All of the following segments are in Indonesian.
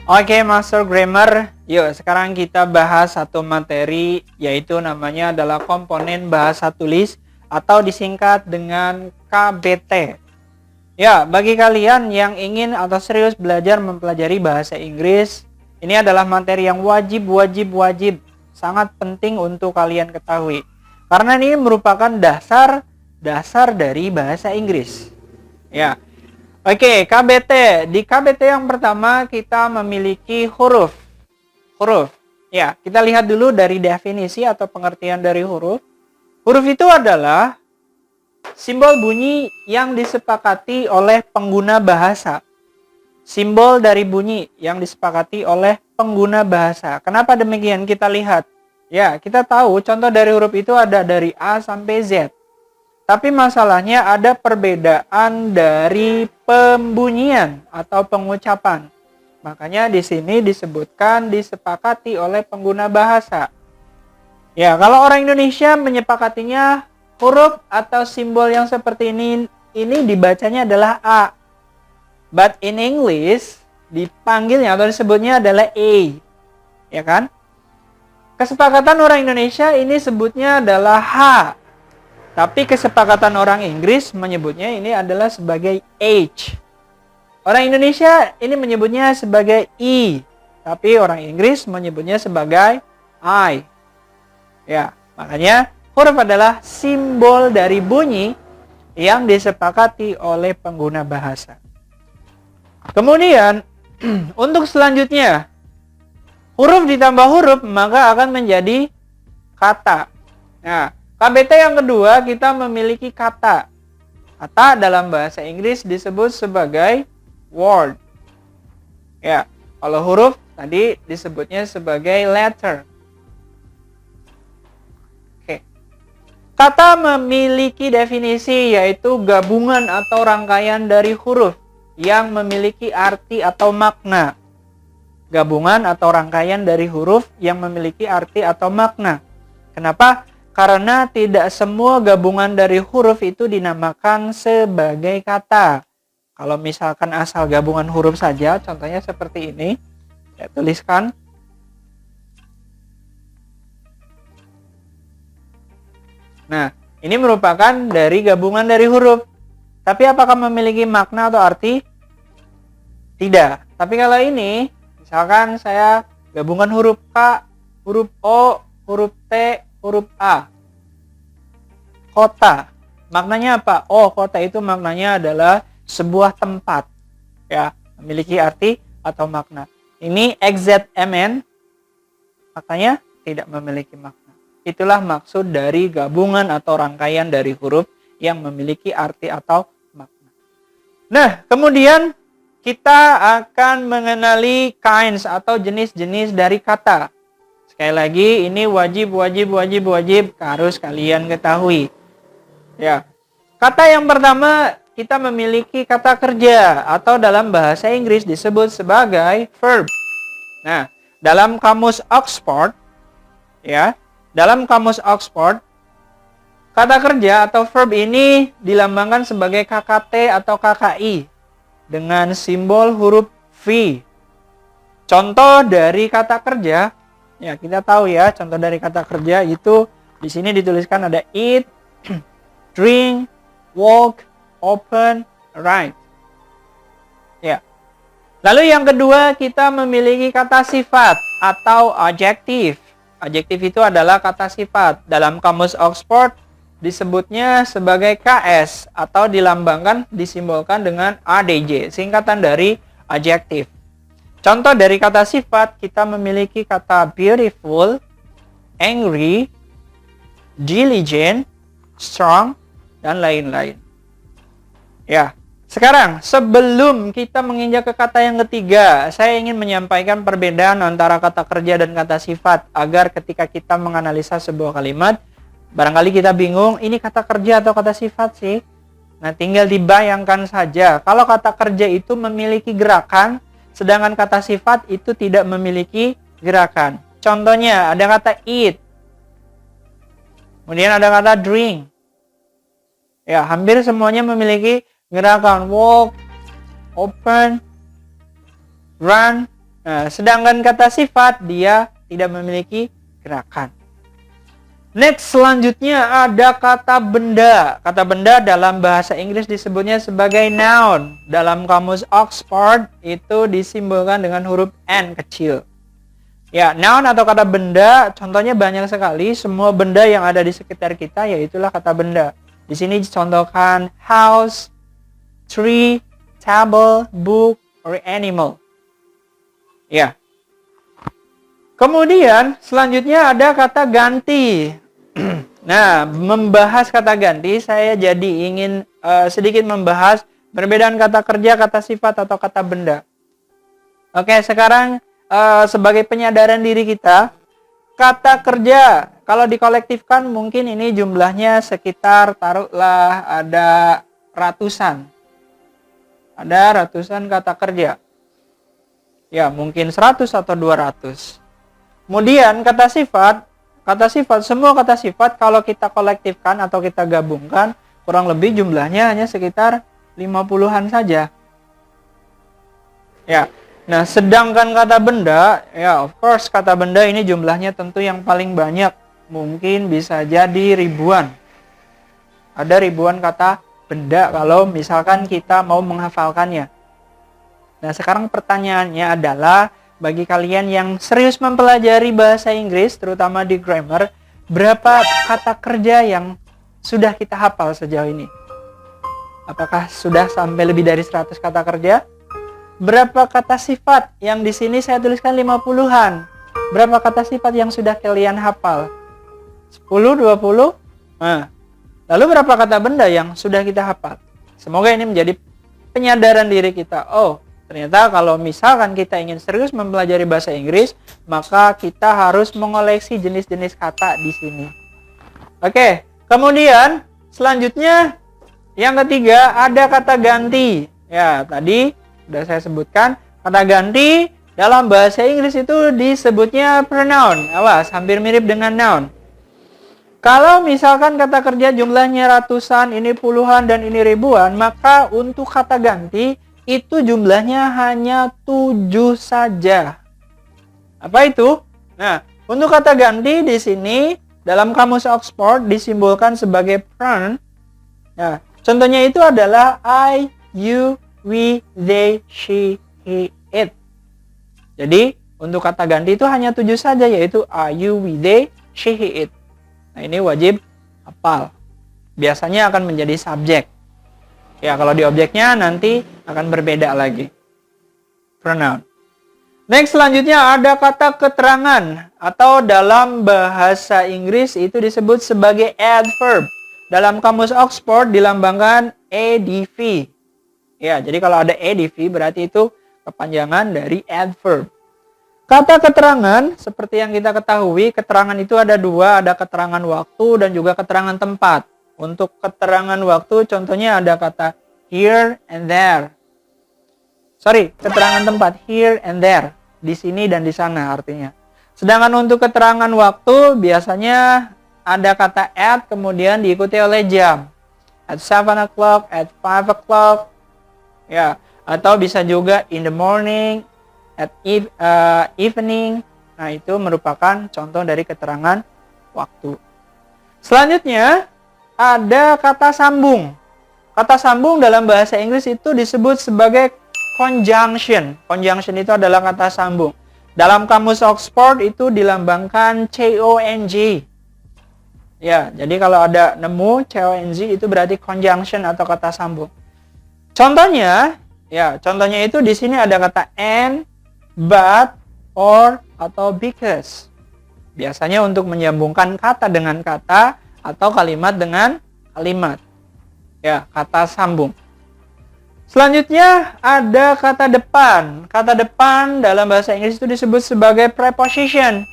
Oke, Master Grammar. Yuk, sekarang kita bahas satu materi, yaitu namanya adalah komponen bahasa tulis atau disingkat dengan KBT. Ya, bagi kalian yang ingin atau serius belajar mempelajari bahasa Inggris, ini adalah materi yang wajib, sangat penting untuk kalian ketahui. Karena ini merupakan dasar dari bahasa Inggris. Ya. Oke, KBT. Di KBT yang pertama kita memiliki huruf. Ya, kita lihat dulu dari definisi atau pengertian dari huruf. Huruf itu adalah simbol bunyi yang disepakati oleh pengguna bahasa. Simbol dari bunyi yang disepakati oleh pengguna bahasa. Kenapa demikian? Kita lihat. Ya, kita tahu contoh dari huruf itu ada dari A sampai Z. Tapi masalahnya ada perbedaan dari pembunyian atau pengucapan. Makanya di sini disebutkan disepakati oleh pengguna bahasa. Ya, kalau orang Indonesia menyepakatinya huruf atau simbol yang seperti ini dibacanya adalah A. But in English dipanggilnya atau disebutnya adalah A. Ya kan? Kesepakatan orang Indonesia ini sebutnya adalah H. Tapi kesepakatan orang Inggris menyebutnya ini adalah sebagai H. Orang Indonesia ini menyebutnya sebagai I. Tapi orang Inggris menyebutnya sebagai I. Ya, makanya huruf adalah simbol dari bunyi yang disepakati oleh pengguna bahasa. Kemudian, untuk selanjutnya, huruf ditambah huruf maka akan menjadi kata. Nah, KBT yang kedua kita memiliki kata. Kata dalam bahasa Inggris disebut sebagai word. Ya, kalau huruf tadi disebutnya sebagai letter. Oke. Kata memiliki definisi yaitu gabungan atau rangkaian dari huruf yang memiliki arti atau makna. Gabungan atau rangkaian dari huruf yang memiliki arti atau makna. Kenapa? Karena tidak semua gabungan dari huruf itu dinamakan sebagai kata. Kalau misalkan asal gabungan huruf saja, contohnya seperti ini. Saya tuliskan. Nah, ini merupakan dari gabungan dari huruf. Tapi apakah memiliki makna atau arti? Tidak. Tapi kalau ini, misalkan saya gabungan huruf K, huruf O, huruf T, huruf A. Kota. Maknanya apa? Oh, kota itu maknanya adalah sebuah tempat. Ya, memiliki arti atau makna. Ini XZMN. Maknanya tidak memiliki makna. Itulah maksud dari gabungan atau rangkaian dari huruf yang memiliki arti atau makna. Nah, kemudian kita akan mengenali kinds atau jenis-jenis dari kata. Sekali lagi, ini wajib harus kalian ketahui. Ya. Kata yang pertama, kita memiliki kata kerja atau dalam bahasa Inggris disebut sebagai verb. Nah, dalam kamus Oxford, ya, dalam kamus Oxford, kata kerja atau verb ini dilambangkan sebagai KKT atau KKI dengan simbol huruf V. Contoh dari kata kerja, ya kita tahu ya, contoh dari kata kerja itu di sini dituliskan ada eat, drink, walk, open, write. Ya. Lalu yang kedua kita memiliki kata sifat atau adjektif. Adjektif itu adalah kata sifat. Dalam kamus Oxford disebutnya sebagai KS atau dilambangkan, disimbolkan dengan ADJ, singkatan dari adjektif. Contoh dari kata sifat kita memiliki kata beautiful, angry, diligent, strong, dan lain-lain. Ya, sekarang sebelum kita menginjak ke kata yang ketiga, saya ingin menyampaikan perbedaan antara kata kerja dan kata sifat agar ketika kita menganalisa sebuah kalimat, barangkali kita bingung, ini kata kerja atau kata sifat sih? Nah, tinggal dibayangkan saja. Kalau kata kerja itu memiliki gerakan, sedangkan kata sifat itu tidak memiliki gerakan. Contohnya, ada kata eat. Kemudian ada kata drink. Ya, hampir semuanya memiliki gerakan walk, open, run, Nah, sedangkan kata sifat dia tidak memiliki gerakan. Next, selanjutnya ada kata benda. Kata benda dalam bahasa Inggris disebutnya sebagai noun. Dalam kamus Oxford itu disimbolkan dengan huruf N kecil. Ya, noun atau kata benda contohnya banyak sekali. Semua benda yang ada di sekitar kita yaitulah kata benda. Di sini dicontohkan house, tree, table, book, or animal. Ya. Kemudian selanjutnya ada kata ganti. Nah, membahas kata ganti, saya jadi ingin sedikit membahas perbedaan kata kerja, kata sifat, atau kata benda. Oke, sekarang sebagai penyadaran diri kita, kata kerja, kalau dikolektifkan mungkin ini jumlahnya sekitar, taruhlah ada ratusan. Ada ratusan kata kerja. Ya, mungkin 100 atau 200. Kemudian kata sifat, semua kata sifat kalau kita kolektifkan atau kita gabungkan, kurang lebih jumlahnya hanya sekitar 50-an saja. Ya. Nah, sedangkan kata benda, ya of course kata benda ini jumlahnya tentu yang paling banyak, mungkin bisa jadi ribuan. Ada ribuan kata benda kalau misalkan kita mau menghafalkannya. Nah, sekarang pertanyaannya adalah bagi kalian yang serius mempelajari bahasa Inggris, terutama di grammar, berapa kata kerja yang sudah kita hafal sejauh ini? Apakah sudah sampai lebih dari 100 kata kerja? Berapa kata sifat yang di sini saya tuliskan 50-an? Berapa kata sifat yang sudah kalian hafal? 10, 20? Nah, lalu berapa kata benda yang sudah kita hafal? Semoga ini menjadi penyadaran diri kita. Oh, ternyata kalau misalkan kita ingin serius mempelajari bahasa Inggris, maka kita harus mengoleksi jenis-jenis kata di sini. Oke, kemudian selanjutnya yang ketiga ada kata ganti. Ya, tadi sudah saya sebutkan, kata ganti dalam bahasa Inggris itu disebutnya pronoun. Awas, hampir mirip dengan noun. Kalau misalkan kata kerja jumlahnya ratusan, ini puluhan, dan ini ribuan, maka untuk kata ganti itu jumlahnya hanya 7 saja. Apa itu? Nah, untuk kata ganti di sini dalam kamus Oxford disimbolkan sebagai pronoun. Nah, contohnya itu adalah I, you, we, they, she, he, it. Jadi, untuk kata ganti itu hanya 7 saja, yaitu I, you, we, they, she, he, it. Nah, ini wajib hafal. Biasanya akan menjadi subjek. Ya, kalau di objeknya nanti akan berbeda lagi. Pronoun. Next, selanjutnya ada kata keterangan. Atau dalam bahasa Inggris itu disebut sebagai adverb. Dalam kamus Oxford dilambangkan ADV. Ya, jadi kalau ada ADV berarti itu kepanjangan dari adverb. Kata keterangan, seperti yang kita ketahui, keterangan itu ada dua. Ada keterangan waktu dan juga keterangan tempat. Untuk keterangan waktu, contohnya ada kata here and there. Keterangan tempat here and there. Di sini dan di sana artinya. Sedangkan untuk keterangan waktu, biasanya ada kata at, kemudian diikuti oleh jam. At 7 o'clock, at 5 o'clock. Ya, atau bisa juga in the morning, at evening. Nah, itu merupakan contoh dari keterangan waktu. Selanjutnya, ada kata sambung. Kata sambung dalam bahasa Inggris itu disebut sebagai conjunction. Conjunction itu adalah kata sambung. Dalam kamus Oxford itu dilambangkan CONG. Ya, jadi kalau ada nemu CONG itu berarti conjunction atau kata sambung. Contohnya itu di sini ada kata and, but, or, atau because. Biasanya untuk menyambungkan kata dengan kata atau kalimat dengan kalimat. Ya, kata sambung. Selanjutnya ada kata depan. Kata depan dalam bahasa Inggris itu disebut sebagai preposition.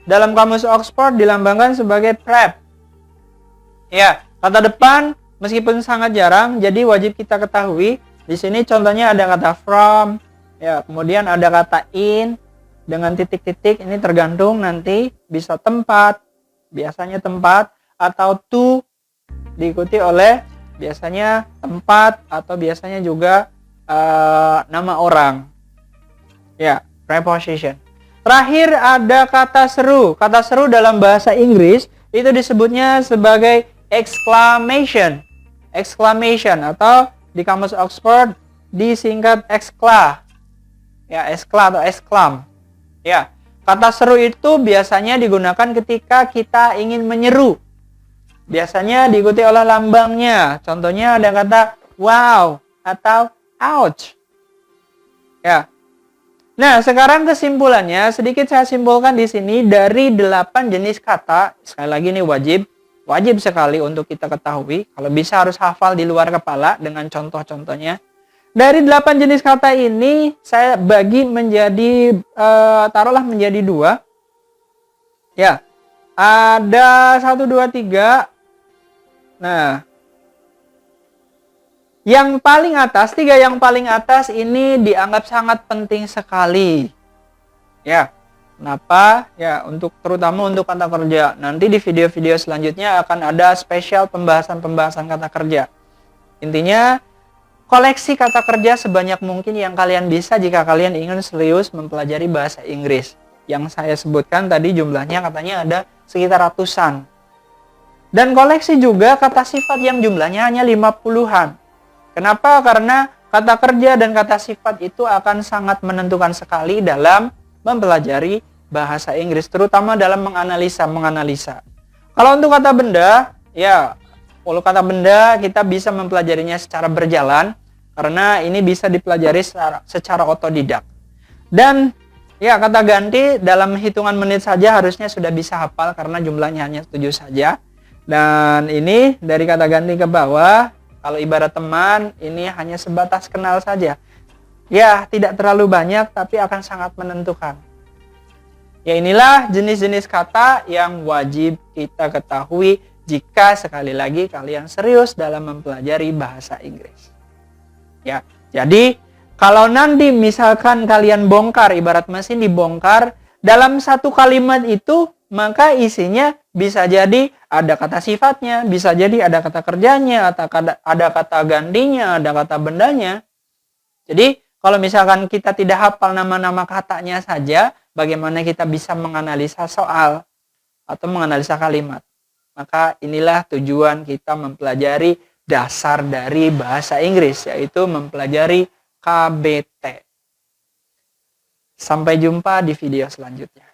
Dalam kamus Oxford dilambangkan sebagai prep. Ya, kata depan meskipun sangat jarang, jadi wajib kita ketahui. Di sini contohnya ada kata from, ya, kemudian ada kata in dengan titik-titik. Ini tergantung nanti bisa tempat, biasanya tempat, atau to diikuti oleh biasanya tempat atau biasanya juga nama orang. Ya, preposition. Terakhir ada kata seru. Kata seru dalam bahasa Inggris itu disebutnya sebagai exclamation. Exclamation atau di kamus Oxford disingkat excla. Ya, excla atau exclam. Ya, kata seru itu biasanya digunakan ketika kita ingin menyeru. Biasanya diikuti oleh lambangnya. Contohnya ada kata wow atau ouch. Ya. Nah, sekarang kesimpulannya sedikit saya simpulkan di sini dari 8 jenis kata. Sekali lagi ini wajib sekali untuk kita ketahui. Kalau bisa harus hafal di luar kepala dengan contoh-contohnya. Dari 8 jenis kata ini saya bagi menjadi taruhlah menjadi 2. Ya. Ada 1 2 3. Nah, yang paling atas, 3 yang paling atas ini dianggap sangat penting sekali. Ya, kenapa? Ya, terutama untuk kata kerja. Nanti di video-video selanjutnya akan ada spesial pembahasan kata kerja. Intinya, koleksi kata kerja sebanyak mungkin yang kalian bisa jika kalian ingin serius mempelajari bahasa Inggris. Yang saya sebutkan tadi jumlahnya katanya ada sekitar ratusan. Dan koleksi juga kata sifat yang jumlahnya hanya 50-an. Kenapa? Karena kata kerja dan kata sifat itu akan sangat menentukan sekali dalam mempelajari bahasa Inggris, terutama dalam menganalisa. Kalau untuk kata benda, ya, kalau kata benda kita bisa mempelajarinya secara berjalan, karena ini bisa dipelajari secara otodidak. Dan ya, kata ganti dalam hitungan menit saja harusnya sudah bisa hafal karena jumlahnya hanya 7 saja. Dan ini dari kata ganti ke bawah, kalau ibarat teman, ini hanya sebatas kenal saja. Ya, tidak terlalu banyak, tapi akan sangat menentukan. Ya, inilah jenis-jenis kata yang wajib kita ketahui jika sekali lagi kalian serius dalam mempelajari bahasa Inggris. Ya, jadi kalau nanti misalkan kalian bongkar, ibarat mesin dibongkar, dalam satu kalimat itu, maka isinya bisa jadi ada kata sifatnya, bisa jadi ada kata kerjanya, atau ada kata gantinya, ada kata bendanya. Jadi, kalau misalkan kita tidak hafal nama-nama katanya saja, bagaimana kita bisa menganalisa soal atau menganalisa kalimat? Maka inilah tujuan kita mempelajari dasar dari bahasa Inggris, yaitu mempelajari KBT. Sampai jumpa di video selanjutnya.